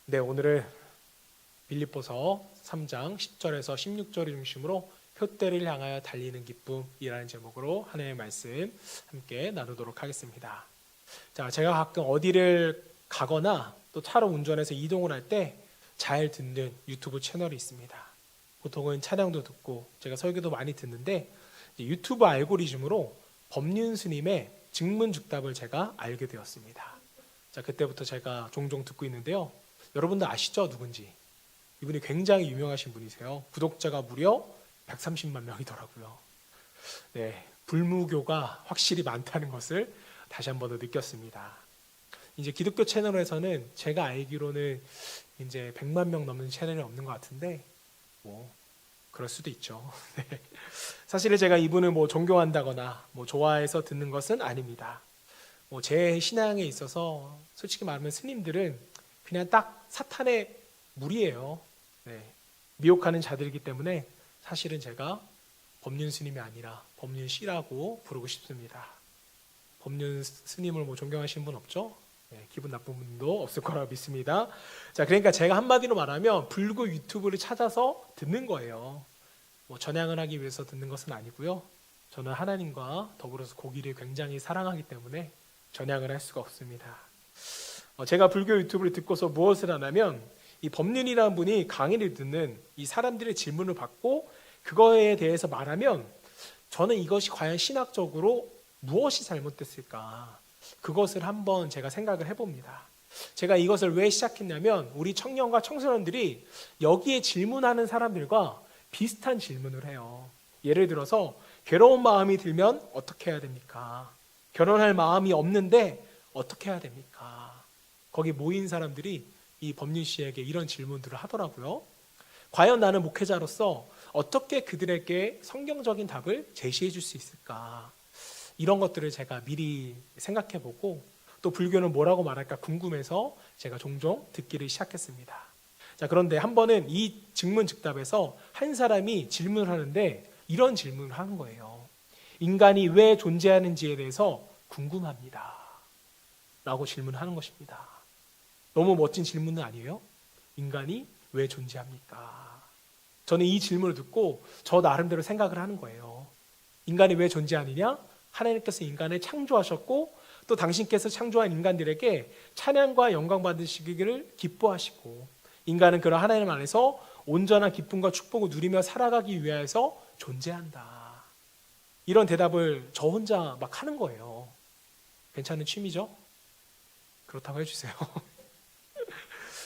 네, 오늘은 빌립보서 3장 10절에서 16절을 중심으로 표대를 향하여 달리는 기쁨이라는 제목으로 하나님의 말씀 함께 나누도록 하겠습니다. 자, 제가 가끔 어디를 가거나 또 차로 운전해서 이동을 할 때 잘 듣는 유튜브 채널이 있습니다. 보통은 찬양도 듣고 제가 설교도 많이 듣는데 유튜브 알고리즘으로 법륜스님의 증문즉답을 제가 알게 되었습니다. 자, 그때부터 제가 종종 듣고 있는데요. 여러분들 아시죠? 누군지? 이분이 굉장히 유명하신 분이세요. 구독자가 무려 130만 명이더라고요. 네, 불무교가 확실히 많다는 것을 다시 한 번 더 느꼈습니다. 이제 기독교 채널에서는 제가 알기로는 이제 100만 명 넘는 채널이 없는 것 같은데 뭐 그럴 수도 있죠. 네. 사실은 제가 이분을 뭐 존경한다거나 뭐 좋아해서 듣는 것은 아닙니다. 뭐 제 신앙에 있어서 솔직히 말하면 스님들은 그냥 딱 사탄의 무리예요. 네. 미혹하는 자들이기 때문에 사실은 제가 법륜 스님이 아니라 법륜 씨라고 부르고 싶습니다. 법륜 스님을 뭐 존경하시는 분 없죠? 네, 기분 나쁜 분도 없을 거라고 믿습니다. 자, 그러니까 제가 한마디로 말하면 불교 유튜브를 찾아서 듣는 거예요. 뭐 전향을 하기 위해서 듣는 것은 아니고요. 저는 하나님과 더불어서 고기를 굉장히 사랑하기 때문에 전향을 할 수가 없습니다. 제가 불교 유튜브를 듣고서 무엇을 하냐면 이 법륜이라는 분이 강의를 듣는 이 사람들의 질문을 받고 그거에 대해서 말하면 저는 이것이 과연 신학적으로 무엇이 잘못됐을까 그것을 한번 제가 생각을 해봅니다. 제가 이것을 왜 시작했냐면 우리 청년과 청소년들이 여기에 질문하는 사람들과 비슷한 질문을 해요. 예를 들어서 괴로운 마음이 들면 어떻게 해야 됩니까? 결혼할 마음이 없는데 어떻게 해야 됩니까? 거기 모인 사람들이 이 법륜 씨에게 이런 질문들을 하더라고요. 과연 나는 목회자로서 어떻게 그들에게 성경적인 답을 제시해 줄 수 있을까? 이런 것들을 제가 미리 생각해 보고 또 불교는 뭐라고 말할까 궁금해서 제가 종종 듣기를 시작했습니다. 자, 그런데 한 번은 이 증문즉답에서 한 사람이 질문을 하는데 이런 질문을 하는 거예요. 인간이 왜 존재하는지에 대해서 궁금합니다. 라고 질문하는 것입니다. 너무 멋진 질문은 아니에요? 인간이 왜 존재합니까? 저는 이 질문을 듣고 저 나름대로 생각을 하는 거예요. 인간이 왜 존재하느냐? 하나님께서 인간을 창조하셨고 또 당신께서 창조한 인간들에게 찬양과 영광 받으시기를 기뻐하시고 인간은 그런 하나님 안에서 온전한 기쁨과 축복을 누리며 살아가기 위해서 존재한다. 이런 대답을 저 혼자 막 하는 거예요. 괜찮은 취미죠? 그렇다고 해주세요.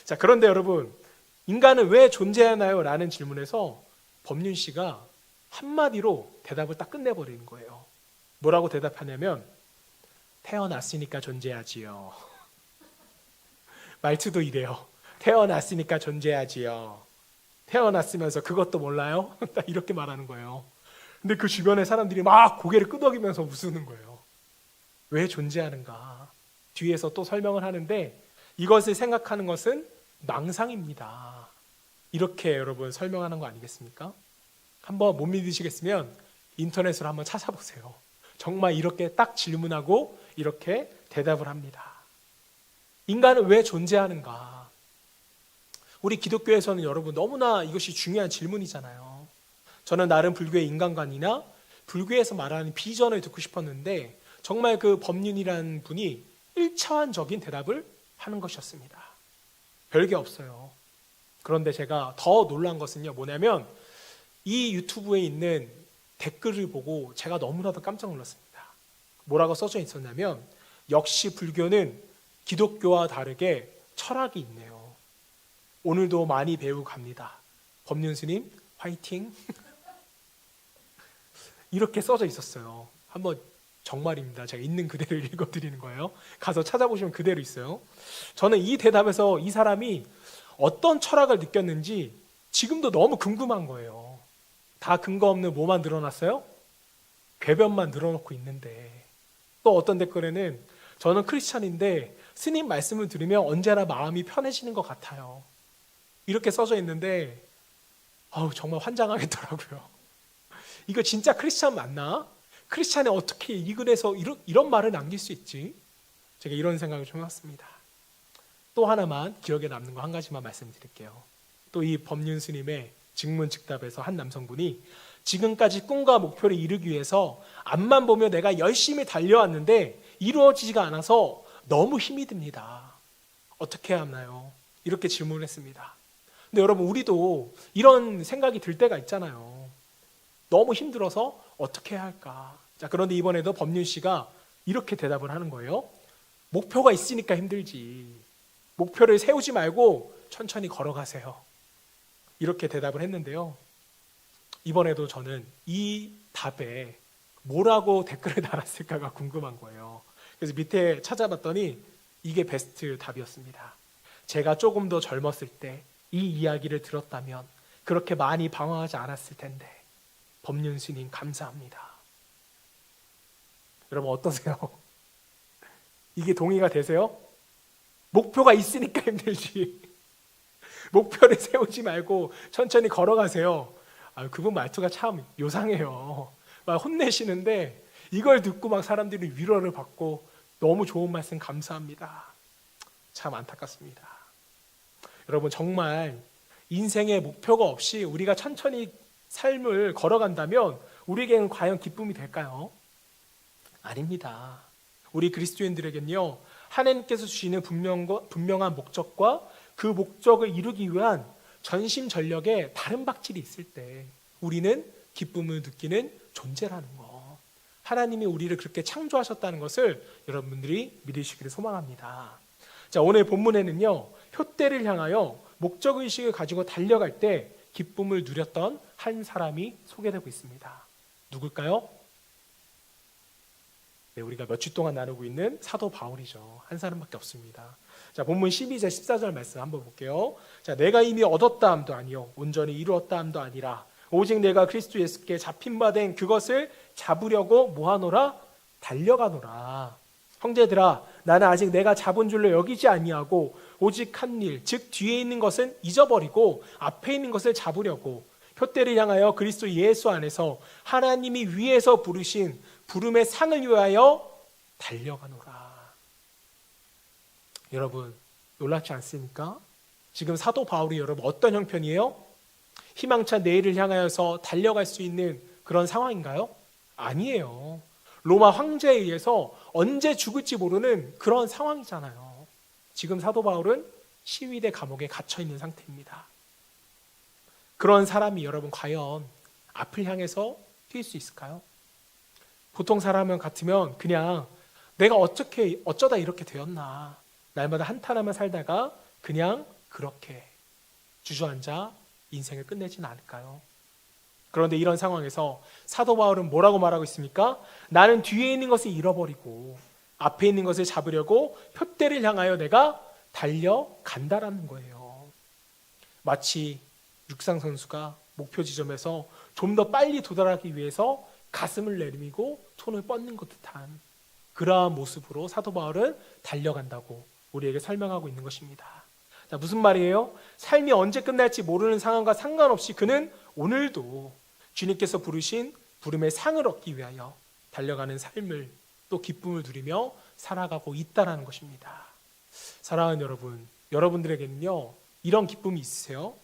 자, 그런데 여러분, 인간은 왜 존재하나요? 라는 질문에서 법륜 씨가 한마디로 대답을 딱 끝내버리는 거예요. 뭐라고 대답하냐면 태어났으니까 존재하지요. 말투도 이래요. 태어났으니까 존재하지요. 태어났으면서 그것도 몰라요? 딱 이렇게 말하는 거예요. 근데 그 주변의 사람들이 막 고개를 끄덕이면서 웃는 거예요. 왜 존재하는가? 뒤에서 또 설명을 하는데 이것을 생각하는 것은 망상입니다. 이렇게 여러분 설명하는 거 아니겠습니까? 한번 못 믿으시겠으면 인터넷으로 한번 찾아보세요. 정말 이렇게 딱 질문하고 이렇게 대답을 합니다. 인간은 왜 존재하는가? 우리 기독교에서는 여러분 너무나 이것이 중요한 질문이잖아요. 저는 나름 불교의 인간관이나 불교에서 말하는 비전을 듣고 싶었는데 정말 그 법륜이라는 분이 1차원적인 대답을 하는 것이었습니다. 별게 없어요. 그런데 제가 더 놀란 것은요, 뭐냐면 이 유튜브에 있는 댓글을 보고 제가 너무나도 깜짝 놀랐습니다. 뭐라고 써져 있었냐면 역시 불교는 기독교와 다르게 철학이 있네요. 오늘도 많이 배우고 갑니다. 법륜 스님 화이팅. 이렇게 써져 있었어요. 한번 정말입니다. 제가 있는 그대로 읽어드리는 거예요. 가서 찾아보시면 그대로 있어요. 저는 이 대답에서 이 사람이 어떤 철학을 느꼈는지 지금도 너무 궁금한 거예요. 다 근거 없는 뭐만 늘어났어요? 궤변만 늘어놓고 있는데 또 어떤 댓글에는 저는 크리스찬인데 스님 말씀을 들으면 언제나 마음이 편해지는 것 같아요. 이렇게 써져 있는데 정말 환장하겠더라고요. 이거 진짜 크리스찬 맞나? 크리스찬이 어떻게 이 글에서 이런 말을 남길 수 있지? 제가 이런 생각을 좀 해봤습니다. 또 하나만 기억에 남는 거 한 가지만 말씀드릴게요. 또 이 법륜스님의 증문즉답에서 한 남성분이 지금까지 꿈과 목표를 이루기 위해서 앞만 보며 내가 열심히 달려왔는데 이루어지지가 않아서 너무 힘이 듭니다. 어떻게 해야 하나요? 이렇게 질문을 했습니다. 근데 여러분, 우리도 이런 생각이 들 때가 있잖아요. 너무 힘들어서 어떻게 해야 할까? 자, 그런데 이번에도 법륜 씨가 이렇게 대답을 하는 거예요. 목표가 있으니까 힘들지. 목표를 세우지 말고 천천히 걸어가세요. 이렇게 대답을 했는데요. 이번에도 저는 이 답에 뭐라고 댓글을 달았을까가 궁금한 거예요. 그래서 밑에 찾아봤더니 이게 베스트 답이었습니다. 제가 조금 더 젊었을 때 이 이야기를 들었다면 그렇게 많이 방황하지 않았을 텐데 법륜 스님 감사합니다. 여러분 어떠세요? 이게 동의가 되세요? 목표가 있으니까 힘들지. 목표를 세우지 말고 천천히 걸어가세요. 그분 말투가 참 요상해요. 막 혼내시는데 이걸 듣고 막 사람들이 위로를 받고 너무 좋은 말씀 감사합니다. 참 안타깝습니다. 여러분 정말 인생의 목표가 없이 우리가 천천히 삶을 걸어간다면 우리에게는 과연 기쁨이 될까요? 아닙니다. 우리 그리스도인들에겐요, 하나님께서 주시는 분명한 목적과 그 목적을 이루기 위한 전심전력에 다른 박질이 있을 때 우리는 기쁨을 느끼는 존재라는 거. 하나님이 우리를 그렇게 창조하셨다는 것을 여러분들이 믿으시기를 소망합니다. 자, 오늘 본문에는요, 표대를 향하여 목적의식을 가지고 달려갈 때 기쁨을 누렸던 한 사람이 소개되고 있습니다. 누굴까요? 네, 우리가 몇 주 동안 나누고 있는 사도 바울이죠. 한 사람밖에 없습니다. 자, 본문 12절 14절 말씀 한번 볼게요. 자, 내가 이미 얻었다 함도 아니요 온전히 이루었다 함도 아니라 오직 내가 그리스도 예수께 잡힌 바 된 그것을 잡으려고 뭐하노라? 달려가노라. 형제들아, 나는 아직 내가 잡은 줄로 여기지 아니하고 오직 한 일, 즉 뒤에 있는 것은 잊어버리고 앞에 있는 것을 잡으려고 표대를 향하여 그리스도 예수 안에서 하나님이 위에서 부르신 부름의 상을 위하여 달려가노라. 여러분 놀랍지 않습니까? 지금 사도 바울이 여러분 어떤 형편이에요? 희망찬 내일을 향하여서 달려갈 수 있는 그런 상황인가요? 아니에요. 로마 황제에 의해서 언제 죽을지 모르는 그런 상황이잖아요. 지금 사도 바울은 시위대 감옥에 갇혀 있는 상태입니다. 그런 사람이 여러분 과연 앞을 향해서 뛸 수 있을까요? 보통 사람 같으면 그냥 내가 어쩌다 이렇게 되었나, 날마다 한탄하며 살다가 그냥 그렇게 주저앉아 인생을 끝내진 않을까요? 그런데 이런 상황에서 사도 바울은 뭐라고 말하고 있습니까? 나는 뒤에 있는 것을 잃어버리고 앞에 있는 것을 잡으려고 표대를 향하여 내가 달려간다라는 거예요. 마치 육상 선수가 목표 지점에서 좀 더 빨리 도달하기 위해서 가슴을 내리미고 손을 뻗는 것 듯한 그러한 모습으로 사도 바울은 달려간다고 우리에게 설명하고 있는 것입니다. 자, 무슨 말이에요? 삶이 언제 끝날지 모르는 상황과 상관없이 그는 오늘도 주님께서 부르신 부름의 상을 얻기 위하여 달려가는 삶을 또 기쁨을 누리며 살아가고 있다는 것입니다. 사랑하는 여러분, 여러분들에게는요 이런 기쁨이 있으세요?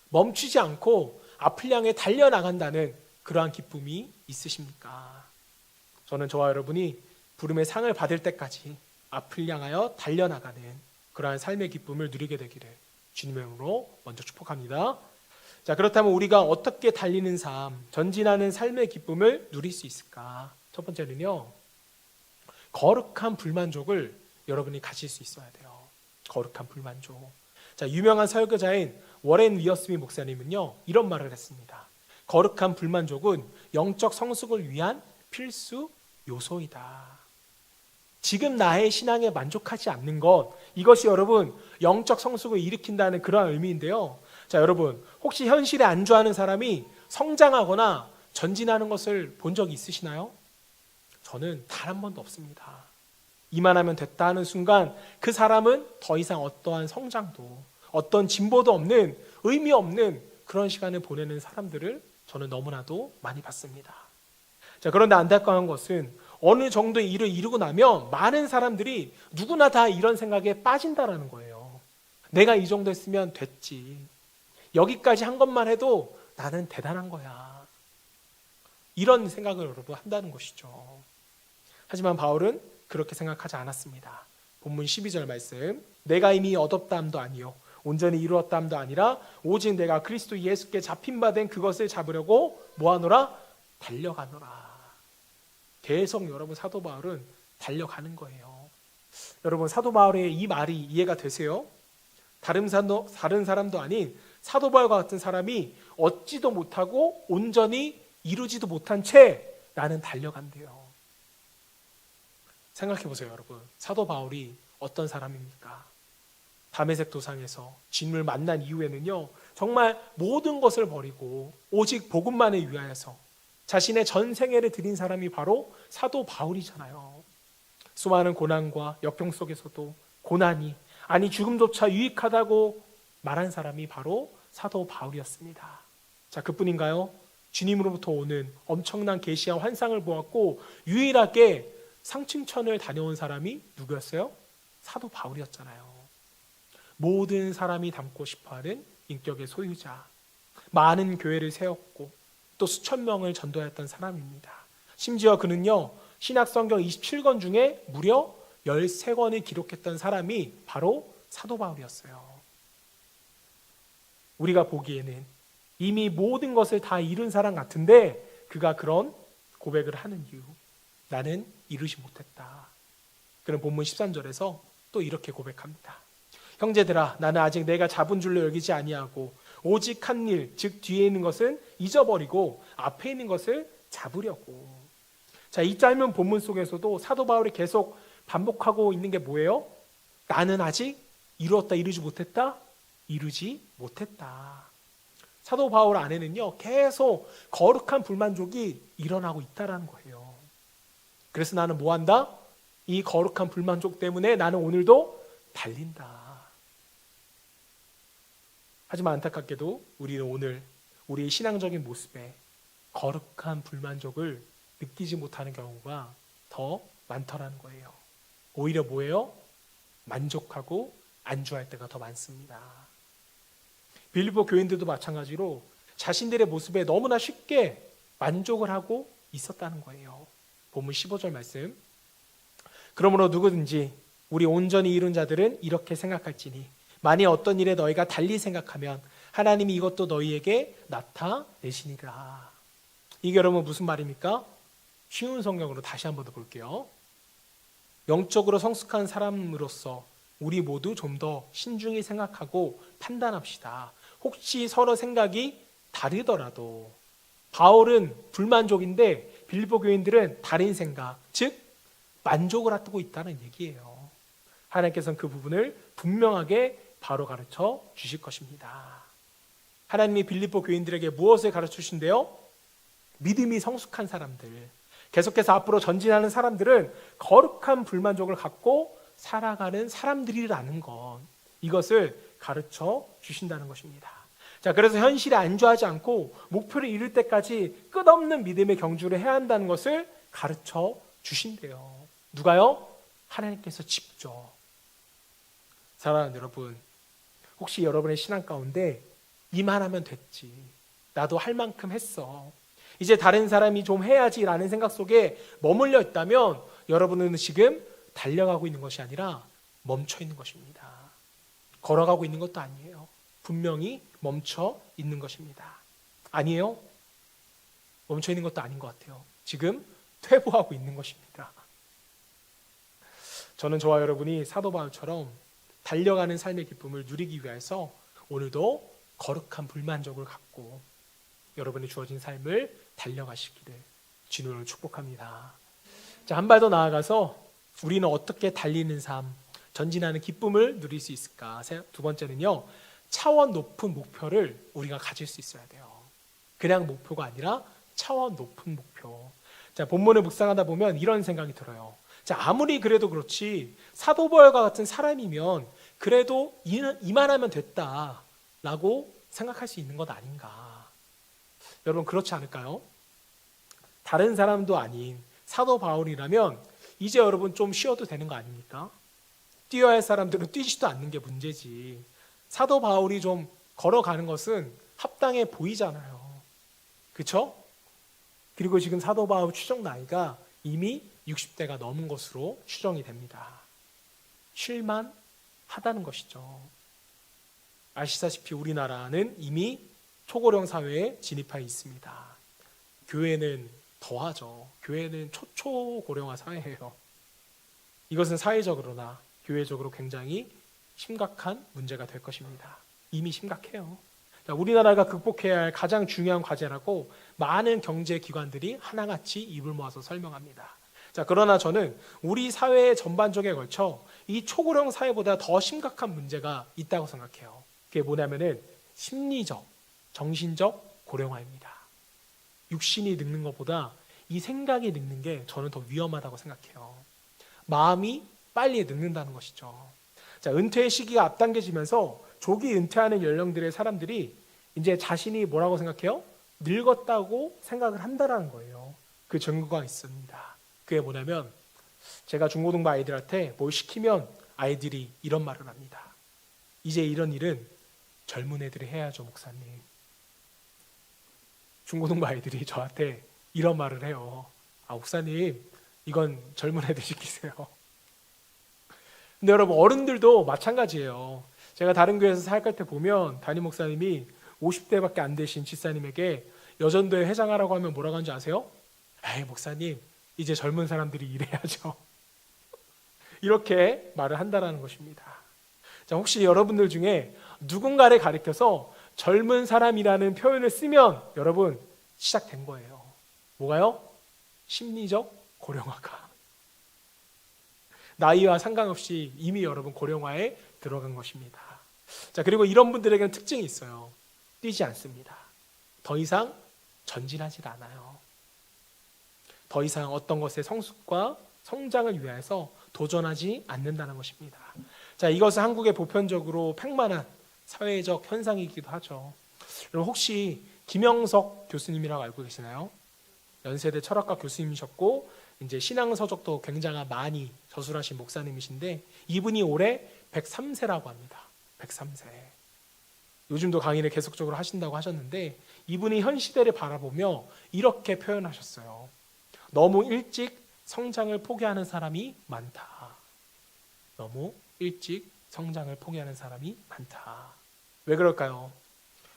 멈추지 않고 앞을 향해 달려나간다는 그러한 기쁨이 있으십니까? 저는 저와 여러분이 부름의 상을 받을 때까지 앞을 향하여 달려나가는 그러한 삶의 기쁨을 누리게 되기를 주님의 이름으로 먼저 축복합니다. 자, 그렇다면 우리가 어떻게 달리는 삶, 전진하는 삶의 기쁨을 누릴 수 있을까? 첫 번째는요, 거룩한 불만족을 여러분이 가질 수 있어야 돼요. 거룩한 불만족. 자, 유명한 설교자인 워렌 위어스미 목사님은요 이런 말을 했습니다. 거룩한 불만족은 영적 성숙을 위한 필수 요소이다. 지금 나의 신앙에 만족하지 않는 것, 이것이 여러분 영적 성숙을 일으킨다는 그런 의미인데요. 자, 여러분 혹시 현실에 안주하는 사람이 성장하거나 전진하는 것을 본 적이 있으시나요? 저는 단 한 번도 없습니다. 이만하면 됐다 하는 순간 그 사람은 더 이상 어떠한 성장도 어떤 진보도 없는 의미 없는 그런 시간을 보내는 사람들을 저는 너무나도 많이 봤습니다. 자, 그런데 안타까운 것은 어느 정도의 일을 이루고 나면 많은 사람들이 누구나 다 이런 생각에 빠진다라는 거예요. 내가 이 정도 했으면 됐지. 여기까지 한 것만 해도 나는 대단한 거야. 이런 생각을 여러분 한다는 것이죠. 하지만 바울은 그렇게 생각하지 않았습니다. 본문 12절 말씀, 내가 이미 얻었다함도 아니요 온전히 이루었다함도 아니라 오직 내가 그리스도 예수께 잡힌 바 된 그것을 잡으려고 뭐하노라? 달려가노라. 계속 여러분 사도 바울은 달려가는 거예요. 여러분 사도 바울의 이 말이 이해가 되세요? 다른 사람도 아닌 사도 바울과 같은 사람이 얻지도 못하고 온전히 이루지도 못한 채 나는 달려간대요. 생각해 보세요, 여러분. 사도 바울이 어떤 사람입니까? 다메섹 도상에서 주님을 만난 이후에는요, 정말 모든 것을 버리고 오직 복음만을 위하여서 자신의 전 생애를 드린 사람이 바로 사도 바울이잖아요. 수많은 고난과 역경 속에서도 고난이 아니 죽음조차 유익하다고 말한 사람이 바로 사도 바울이었습니다. 자, 그뿐인가요? 주님으로부터 오는 엄청난 계시와 환상을 보았고 유일하게 상층천을 다녀온 사람이 누구였어요? 사도 바울이었잖아요. 모든 사람이 닮고 싶어하는 인격의 소유자, 많은 교회를 세웠고 또 수천 명을 전도했던 사람입니다. 심지어 그는요, 신약성경 27권 중에 무려 13권을 기록했던 사람이 바로 사도 바울이었어요. 우리가 보기에는 이미 모든 것을 다 이룬 사람 같은데 그가 그런 고백을 하는 이유, 나는 이루지 못했다. 그는 본문 13절에서 또 이렇게 고백합니다. 형제들아, 나는 아직 내가 잡은 줄로 여기지 아니하고 오직 한 일, 즉 뒤에 있는 것은 잊어버리고 앞에 있는 것을 잡으려고. 자, 이 짧은 본문 속에서도 사도 바울이 계속 반복하고 있는 게 뭐예요? 나는 아직 이루었다, 이루지 못했다, 이루지 못했다. 사도 바울 안에는요, 계속 거룩한 불만족이 일어나고 있다라는 거예요. 그래서 나는 뭐 한다? 이 거룩한 불만족 때문에 나는 오늘도 달린다. 하지만 안타깝게도 우리는 오늘 우리의 신앙적인 모습에 거룩한 불만족을 느끼지 못하는 경우가 더 많더라는 거예요. 오히려 뭐예요? 만족하고 안주할 때가 더 많습니다. 빌립보 교인들도 마찬가지로 자신들의 모습에 너무나 쉽게 만족을 하고 있었다는 거예요. 본문 15절 말씀, 그러므로 누구든지 우리 온전히 이룬 자들은 이렇게 생각할지니 만일 어떤 일에 너희가 달리 생각하면 하나님이 이것도 너희에게 나타내시니라. 이게 여러분 무슨 말입니까? 쉬운 성경으로 다시 한번 더 볼게요. 영적으로 성숙한 사람으로서 우리 모두 좀 더 신중히 생각하고 판단합시다. 혹시 서로 생각이 다르더라도. 바울은 불만족인데 빌립보 교인들은 다른 생각, 즉 만족을 앞두고 있다는 얘기예요. 하나님께서는 그 부분을 분명하게 바로 가르쳐 주실 것입니다. 하나님이 빌립보 교인들에게 무엇을 가르쳐 주신대요? 믿음이 성숙한 사람들, 계속해서 앞으로 전진하는 사람들은 거룩한 불만족을 갖고 살아가는 사람들이라는 것, 이것을 가르쳐 주신다는 것입니다. 자, 그래서 현실에 안주하지 않고 목표를 이룰 때까지 끝없는 믿음의 경주를 해야 한다는 것을 가르쳐 주신대요. 누가요? 하나님께서 직접. 사랑하는 여러분, 혹시 여러분의 신앙 가운데 이만하면 됐지, 나도 할 만큼 했어, 이제 다른 사람이 좀 해야지라는 생각 속에 머물러 있다면 여러분은 지금 달려가고 있는 것이 아니라 멈춰 있는 것입니다. 걸어가고 있는 것도 아니에요. 분명히 멈춰 있는 것입니다. 아니에요? 멈춰 있는 것도 아닌 것 같아요. 지금 퇴보하고 있는 것입니다. 저는 저와 여러분이 사도 바울처럼 달려가는 삶의 기쁨을 누리기 위해서 오늘도 거룩한 불만족을 갖고 여러분이 주어진 삶을 달려가시기를 주님으로 축복합니다. 자, 한 발 더 나아가서 우리는 어떻게 달리는 삶, 전진하는 기쁨을 누릴 수 있을까? 두 번째는요, 차원 높은 목표를 우리가 가질 수 있어야 돼요. 그냥 목표가 아니라 차원 높은 목표. 자, 본문을 묵상하다 보면 이런 생각이 들어요. 자, 아무리 그래도 그렇지 사도 바울과 같은 사람이면 그래도 이만하면 됐다라고 생각할 수 있는 것 아닌가? 여러분 그렇지 않을까요? 다른 사람도 아닌 사도 바울이라면 이제 여러분 좀 쉬어도 되는 거 아닙니까? 뛰어야 할 사람들은 뛰지도 않는 게 문제지. 사도 바울이 좀 걸어가는 것은 합당해 보이잖아요. 그렇죠? 그리고 지금 사도 바울 추정 나이가 이미 60대가 넘은 것으로 추정이 됩니다. 쉴만 하다는 것이죠. 아시다시피 우리나라는 이미 초고령 사회에 진입하여 있습니다. 교회는 더하죠. 교회는 초초고령화 사회예요. 이것은 사회적으로나 교회적으로 굉장히 심각한 문제가 될 것입니다. 이미 심각해요. 우리나라가 극복해야 할 가장 중요한 과제라고 많은 경제기관들이 하나같이 입을 모아서 설명합니다. 그러나 저는 우리 사회 전반적에 걸쳐 이 초고령 사회보다 더 심각한 문제가 있다고 생각해요. 그게 뭐냐면은 심리적, 정신적 고령화입니다. 육신이 늙는 것보다 이 생각이 늙는 게 저는 더 위험하다고 생각해요. 마음이 빨리 늙는다는 것이죠. 은퇴의 시기가 앞당겨지면서 조기 은퇴하는 연령들의 사람들이 이제 자신이 뭐라고 생각해요? 늙었다고 생각을 한다는 거예요. 그 증거가 있습니다. 그게 뭐냐면 제가 중고등부 아이들한테 뭘 시키면 아이들이 이런 말을 합니다. 이제 이런 일은 젊은 애들이 해야죠, 목사님. 중고등부 아이들이 저한테 이런 말을 해요. 목사님, 이건 젊은 애들 시키세요. 근데 여러분, 어른들도 마찬가지예요. 제가 다른 교회에서 사역할 때 보면 담임 목사님이 50대밖에 안 되신 집사님에게 여전도회 회장하라고 하면 뭐라고 하는지 아세요? 에이, 목사님, 이제 젊은 사람들이 일해야죠. 이렇게 말을 한다는 것입니다. 혹시 여러분들 중에 누군가를 가리켜서 젊은 사람이라는 표현을 쓰면 여러분 시작된 거예요. 뭐가요? 심리적 고령화가. 나이와 상관없이 이미 여러분 고령화에 들어간 것입니다. 그리고 이런 분들에게는 특징이 있어요. 뛰지 않습니다. 더 이상 전진하지 않아요. 더 이상 어떤 것의 성숙과 성장을 위해서 도전하지 않는다는 것입니다. 이것은 한국의 보편적으로 팽만한 사회적 현상이기도 하죠. 여러분 혹시 김영석 교수님이라고 알고 계시나요? 연세대 철학과 교수님이셨고 이제 신앙서적도 굉장히 많이 저술하신 목사님이신데 이분이 올해 103세라고 합니다. 103세. 요즘도 강의를 계속적으로 하신다고 하셨는데 이분이 현 시대를 바라보며 이렇게 표현하셨어요. 너무 일찍 성장을 포기하는 사람이 많다. 너무 일찍 성장을 포기하는 사람이 많다. 왜 그럴까요?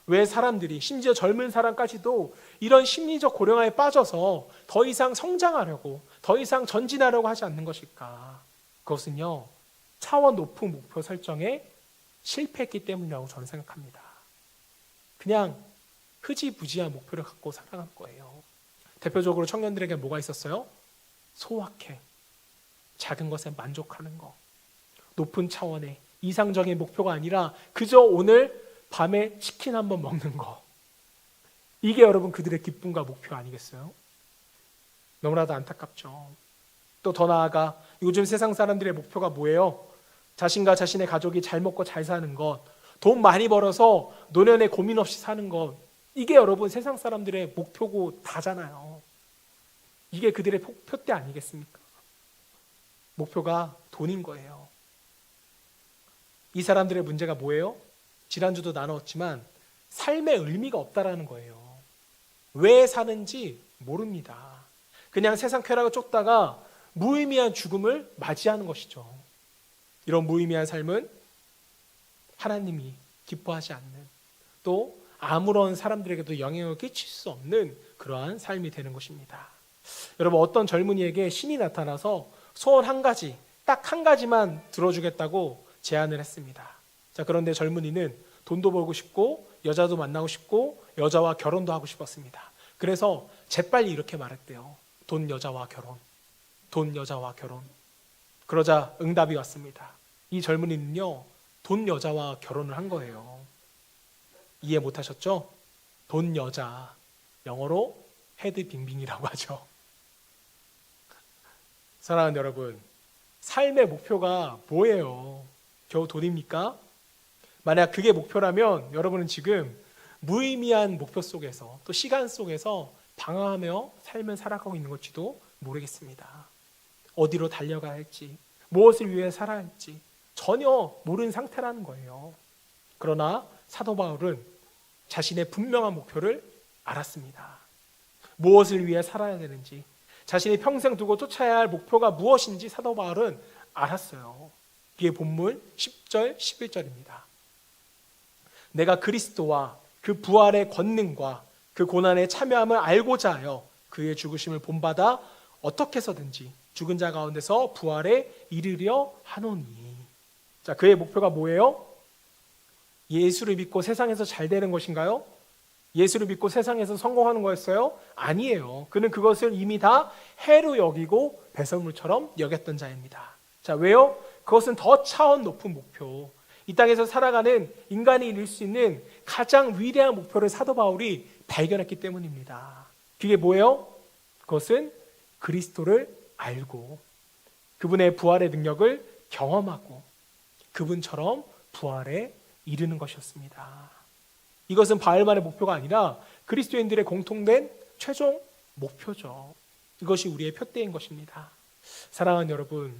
왜 사람들이 심지어 젊은 사람까지도 이런 심리적 고령화에 빠져서 더 이상 성장하려고 더 이상 전진하려고 하지 않는 것일까? 그것은요 차원 높은 목표 설정에 실패했기 때문이라고 저는 생각합니다. 그냥 흐지부지한 목표를 갖고 살아간 거예요. 대표적으로 청년들에게 뭐가 있었어요? 소확행, 작은 것에 만족하는 거, 높은 차원의 이상적인 목표가 아니라 그저 오늘 밤에 치킨 한번 먹는 거. 이게 여러분 그들의 기쁨과 목표 아니겠어요? 너무나도 안타깝죠. 또 더 나아가 요즘 세상 사람들의 목표가 뭐예요? 자신과 자신의 가족이 잘 먹고 잘 사는 것, 돈 많이 벌어서 노년에 고민 없이 사는 것. 이게 여러분 세상 사람들의 목표고 다잖아요. 이게 그들의 표대 아니겠습니까? 목표가 돈인 거예요. 이 사람들의 문제가 뭐예요? 지난주도 나눴지만 삶의 의미가 없다라는 거예요. 왜 사는지 모릅니다. 그냥 세상 쾌락을 쫓다가 무의미한 죽음을 맞이하는 것이죠. 이런 무의미한 삶은 하나님이 기뻐하지 않는, 또 아무런 사람들에게도 영향을 끼칠 수 없는 그러한 삶이 되는 것입니다. 여러분, 어떤 젊은이에게 신이 나타나서 소원 한 가지, 딱 한 가지만 들어주겠다고 제안을 했습니다. 그런데 젊은이는 돈도 벌고 싶고 여자도 만나고 싶고 여자와 결혼도 하고 싶었습니다. 그래서 재빨리 이렇게 말했대요. 돈, 여자와 결혼. 돈, 여자와 결혼. 그러자 응답이 왔습니다. 이 젊은이는요, 돈, 여자와 결혼을 한 거예요. 이해 못하셨죠? 돈, 여자. 영어로 헤드 빙빙이라고 하죠. 사랑하는 여러분, 삶의 목표가 뭐예요? 겨우 돈입니까? 만약 그게 목표라면 여러분은 지금 무의미한 목표 속에서 또 시간 속에서 방황하며 삶을 살아가고 있는 것지도 모르겠습니다. 어디로 달려가야 할지, 무엇을 위해 살아야 할지 전혀 모르는 상태라는 거예요. 그러나 사도 바울은 자신의 분명한 목표를 알았습니다. 무엇을 위해 살아야 되는지, 자신이 평생 두고 쫓아야 할 목표가 무엇인지 사도 바울은 알았어요. 그게 본문 10절, 11절입니다. 내가 그리스도와 그 부활의 권능과 그 고난에 참여함을 알고자 하여 그의 죽으심을 본받아 어떻게 해서든지 죽은 자 가운데서 부활에 이르려 하노니. 자, 그의 목표가 뭐예요? 예수를 믿고 세상에서 잘 되는 것인가요? 예수를 믿고 세상에서 성공하는 거였어요? 아니에요. 그는 그것을 이미 다 해로 여기고 배설물처럼 여겼던 자입니다. 자, 왜요? 그것은 더 차원 높은 목표, 이 땅에서 살아가는 인간이 이룰 수 있는 가장 위대한 목표를 사도 바울이 발견했기 때문입니다. 그게 뭐예요? 그것은 그리스도를 알고 그분의 부활의 능력을 경험하고 그분처럼 부활에 이르는 것이었습니다. 이것은 바울만의 목표가 아니라 그리스도인들의 공통된 최종 목표죠. 이것이 우리의 표대인 것입니다. 사랑하는 여러분,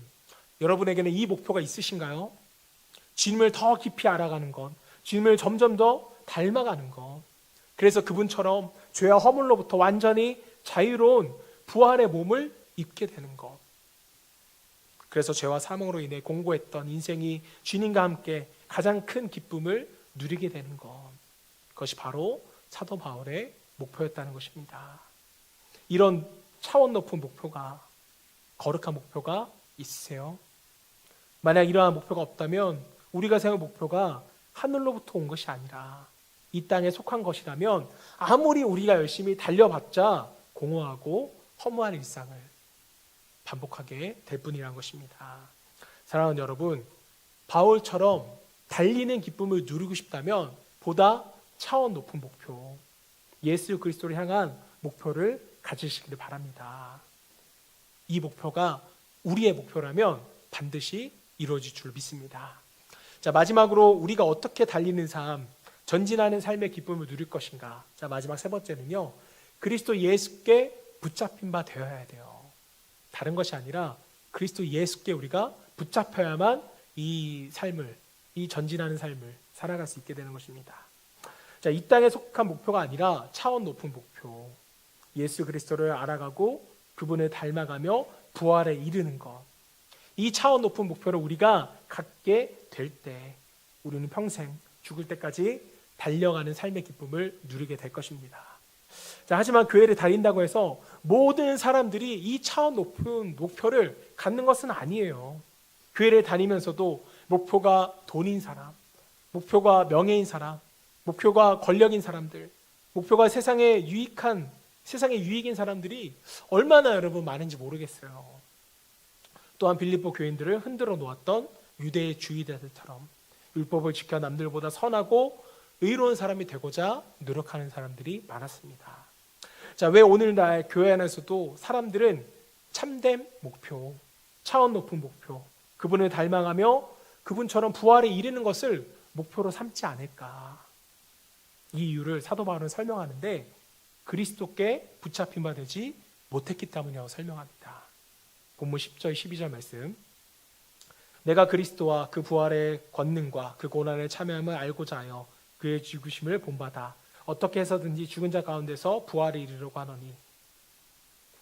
여러분에게는 이 목표가 있으신가요? 주님을 더 깊이 알아가는 것, 주님을 점점 더 닮아가는 것, 그래서 그분처럼 죄와 허물로부터 완전히 자유로운 부활의 몸을 입게 되는 것, 그래서 죄와 사망으로 인해 공고했던 인생이 주님과 함께 가장 큰 기쁨을 누리게 되는 것, 그것이 바로 사도 바울의 목표였다는 것입니다. 이런 차원 높은 목표가, 거룩한 목표가 있으세요? 만약 이러한 목표가 없다면 우리가 세운 목표가 하늘로부터 온 것이 아니라 이 땅에 속한 것이라면 아무리 우리가 열심히 달려봤자 공허하고 허무한 일상을 반복하게 될 뿐이라는 것입니다. 사랑하는 여러분, 바울처럼 달리는 기쁨을 누리고 싶다면 보다 차원 높은 목표, 예수 그리스도를 향한 목표를 가지시기를 바랍니다. 이 목표가 우리의 목표라면 반드시 이루어질 줄 믿습니다. 자, 마지막으로 우리가 어떻게 달리는 삶, 전진하는 삶의 기쁨을 누릴 것인가. 자, 마지막 세 번째는요, 그리스도 예수께 붙잡힌 바 되어야 돼요. 다른 것이 아니라 그리스도 예수께 우리가 붙잡혀야만 이 삶을, 이 전진하는 삶을 살아갈 수 있게 되는 것입니다. 자, 이 땅에 속한 목표가 아니라 차원 높은 목표, 예수 그리스도를 알아가고 그분을 닮아가며 부활에 이르는 것, 이 차원 높은 목표를 우리가 갖게 될 때 우리는 평생 죽을 때까지 달려가는 삶의 기쁨을 누리게 될 것입니다. 자, 하지만 교회를 다닌다고 해서 모든 사람들이 이 차원 높은 목표를 갖는 것은 아니에요. 교회를 다니면서도 목표가 돈인 사람, 목표가 명예인 사람, 목표가 권력인 사람들, 목표가 세상의 유익인 사람들이 얼마나 여러분 많은지 모르겠어요. 또한 빌립보 교인들을 흔들어 놓았던 유대의 주의자들처럼 율법을 지켜 남들보다 선하고 의로운 사람이 되고자 노력하는 사람들이 많았습니다. 자, 왜 오늘날 교회 안에서도 사람들은 참된 목표, 차원 높은 목표, 그분을 닮아가며 그분처럼 부활에 이르는 것을 목표로 삼지 않을까? 이 이유를 사도 바울은 설명하는데 그리스도께 붙잡힌 바 되지 못했기 때문이라고 설명합니다. 본문 10절 12절 말씀, 내가 그리스도와 그 부활의 권능과 그 고난에 참여함을 알고자 하여 그의 죽으심을 본받아 어떻게 해서든지 죽은 자 가운데서 부활에 이르려고 하노니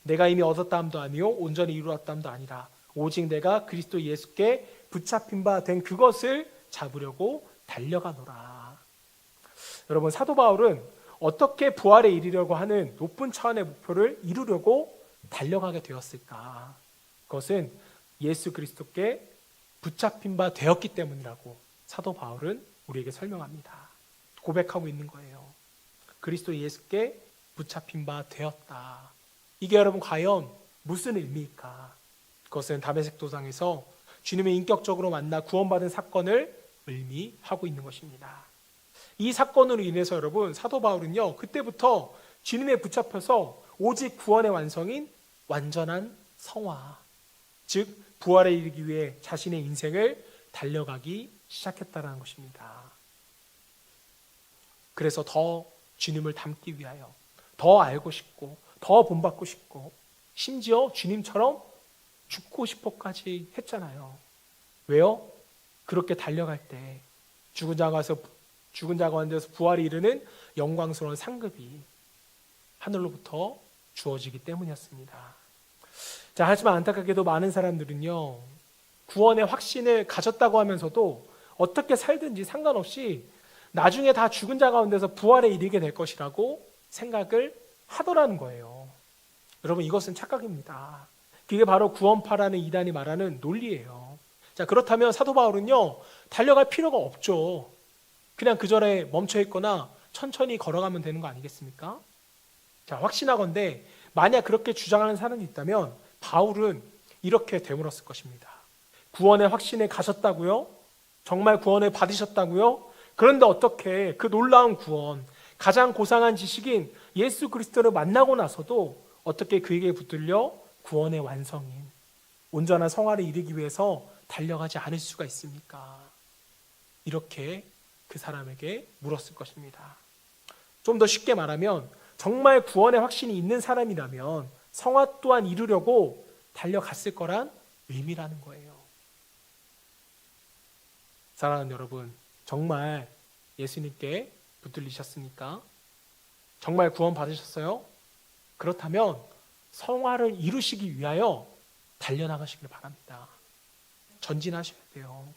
내가 이미 얻었다 함도 아니요 온전히 이루었다 함도 아니라 오직 내가 그리스도 예수께 붙잡힌 바 된 그것을 잡으려고 달려가노라. 여러분, 사도 바울은 어떻게 부활에 이르려고 하는 높은 차원의 목표를 이루려고 달려가게 되었을까? 그것은 예수 그리스도께 붙잡힌 바 되었기 때문이라고 사도 바울은 우리에게 설명합니다. 고백하고 있는 거예요. 그리스도 예수께 붙잡힌 바 되었다. 이게 여러분 과연 무슨 의미일까? 그것은 다메섹 도상에서 주님의 인격적으로 만나 구원받은 사건을 의미하고 있는 것입니다. 이 사건으로 인해서 여러분, 사도 바울은요, 그때부터 주님에 붙잡혀서 오직 구원의 완성인 완전한 성화, 즉 부활에 이르기 위해 자신의 인생을 달려가기 시작했다는 것입니다. 그래서 더 주님을 닮기 위하여 더 알고 싶고 더 본받고 싶고 심지어 주님처럼 죽고 싶어까지 했잖아요. 왜요? 그렇게 달려갈 때 죽은 자가 가운데서 부활이 이르는 영광스러운 상급이 하늘로부터 주어지기 때문이었습니다. 자, 하지만 안타깝게도 많은 사람들은요, 구원의 확신을 가졌다고 하면서도 어떻게 살든지 상관없이 나중에 다 죽은 자 가운데서 부활에 이르게 될 것이라고 생각을 하더라는 거예요. 여러분, 이것은 착각입니다. 그게 바로 구원파라는 이단이 말하는 논리예요. 자, 그렇다면 사도 바울은요, 달려갈 필요가 없죠. 그냥 그 전에 멈춰 있거나 천천히 걸어가면 되는 거 아니겠습니까? 자, 확신하건대 만약 그렇게 주장하는 사람이 있다면 바울은 이렇게 되물었을 것입니다. 구원의 확신에 가셨다고요? 정말 구원을 받으셨다고요? 그런데 어떻게 그 놀라운 구원, 가장 고상한 지식인 예수 그리스도를 만나고 나서도 어떻게 그에게 붙들려 구원의 완성인 온전한 성화를 이루기 위해서 달려가지 않을 수가 있습니까? 이렇게 그 사람에게 물었을 것입니다. 좀 더 쉽게 말하면 정말 구원의 확신이 있는 사람이라면 성화 또한 이루려고 달려갔을 거란 의미라는 거예요. 사랑하는 여러분, 정말 예수님께 붙들리셨습니까? 정말 구원 받으셨어요? 그렇다면 성화를 이루시기 위하여 달려나가시길 바랍니다. 전진하셔야 돼요.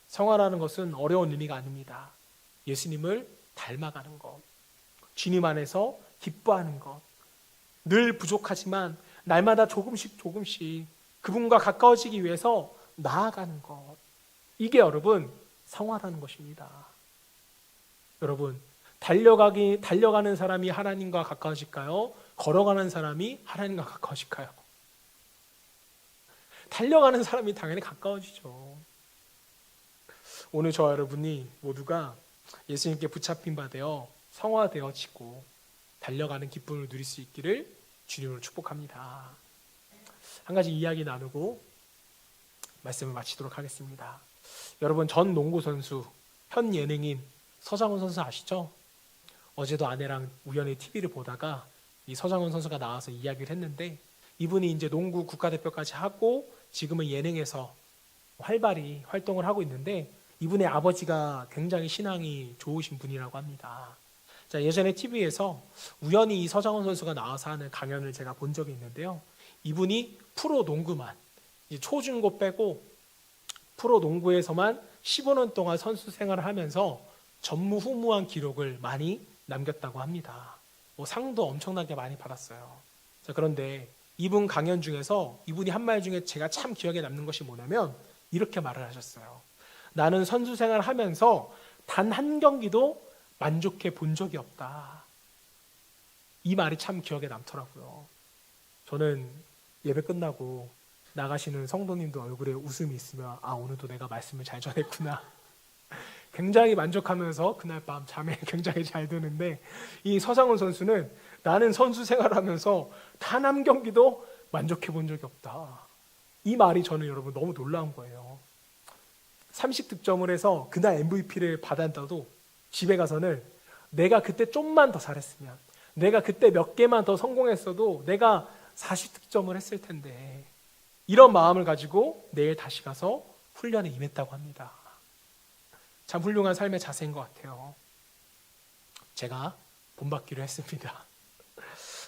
성화라는 것은 어려운 의미가 아닙니다. 예수님을 닮아가는 것, 주님 안에서 기뻐하는 것, 늘 부족하지만 날마다 조금씩 그분과 가까워지기 위해서 나아가는 것, 이게 여러분 성화라는 것입니다. 여러분, 달려가는 사람이 하나님과 가까워질까요? 걸어가는 사람이 하나님과 가까워질까요? 달려가는 사람이 당연히 가까워지죠. 오늘 저와 여러분이 모두가 예수님께 붙잡힌 바 되어 성화되어지고 달려가는 기쁨을 누릴 수 있기를 주님으로 축복합니다. 한 가지 이야기 나누고 말씀을 마치도록 하겠습니다. 여러분, 전 농구 선수, 현 예능인 서장훈 선수 아시죠? 어제도 아내랑 우연히 TV를 보다가 이 서장훈 선수가 나와서 이야기를 했는데, 이분이 이제 농구 국가대표까지 하고 지금은 예능에서 활발히 활동을 하고 있는데, 이분의 아버지가 굉장히 신앙이 좋으신 분이라고 합니다. 자, 예전에 TV에서 우연히 이 서장훈 선수가 나와서 하는 강연을 제가 본 적이 있는데요. 이분이 프로 농구만, 이제 초중고 빼고 프로 농구에서만 15년 동안 선수 생활을 하면서 전무후무한 기록을 많이 남겼다고 합니다. 상도 엄청나게 많이 받았어요. 자, 그런데 이분 강연 중에서 이분이 한 말 중에 제가 참 기억에 남는 것이 뭐냐면 이렇게 말을 하셨어요. 나는 선수 생활을 하면서 단 한 경기도 만족해 본 적이 없다. 이 말이 참 기억에 남더라고요. 저는 예배 끝나고 나가시는 성도님도 얼굴에 웃음이 있으면 오늘도 내가 말씀을 잘 전했구나. 굉장히 만족하면서 그날 밤 잠에 굉장히 잘 드는데, 이 서장훈 선수는 나는 선수 생활하면서 단 한 경기도 만족해 본 적이 없다. 이 말이 저는 여러분 너무 놀라운 거예요. 30득점을 해서 그날 MVP를 받았다도 집에 가서는 내가 그때 좀만 더 잘했으면, 내가 그때 몇 개만 더 성공했어도 내가 40득점을 했을 텐데, 이런 마음을 가지고 내일 다시 가서 훈련에 임했다고 합니다. 참 훌륭한 삶의 자세인 것 같아요. 제가 본받기로 했습니다.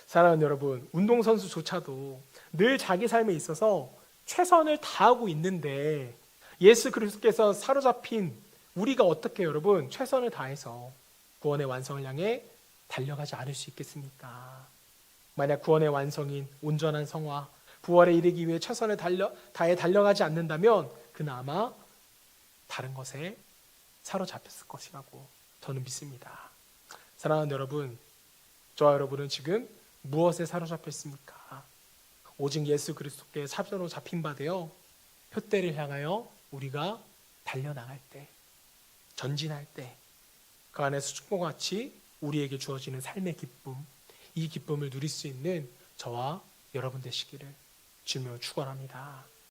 사랑하는 여러분, 운동선수조차도 늘 자기 삶에 있어서 최선을 다하고 있는데, 예수 그리스도께서 사로잡힌 우리가 어떻게 여러분 최선을 다해서 구원의 완성을 향해 달려가지 않을 수 있겠습니까? 만약 구원의 완성인 온전한 성화, 부활에 이르기 위해 최선을 다해 달려가지 않는다면 그나마 다른 것에 사로잡혔을 것이라고 저는 믿습니다. 사랑하는 여러분, 저와 여러분은 지금 무엇에 사로잡혔습니까? 오직 예수 그리스도께 사로잡힌 잡힌 바 되어 표대를 향하여 우리가 달려나갈 때, 전진할 때 그 안에서 축복과 같이 우리에게 주어지는 삶의 기쁨, 이 기쁨을 누릴 수 있는 저와 여러분 되시기를 주님으로 축원합니다.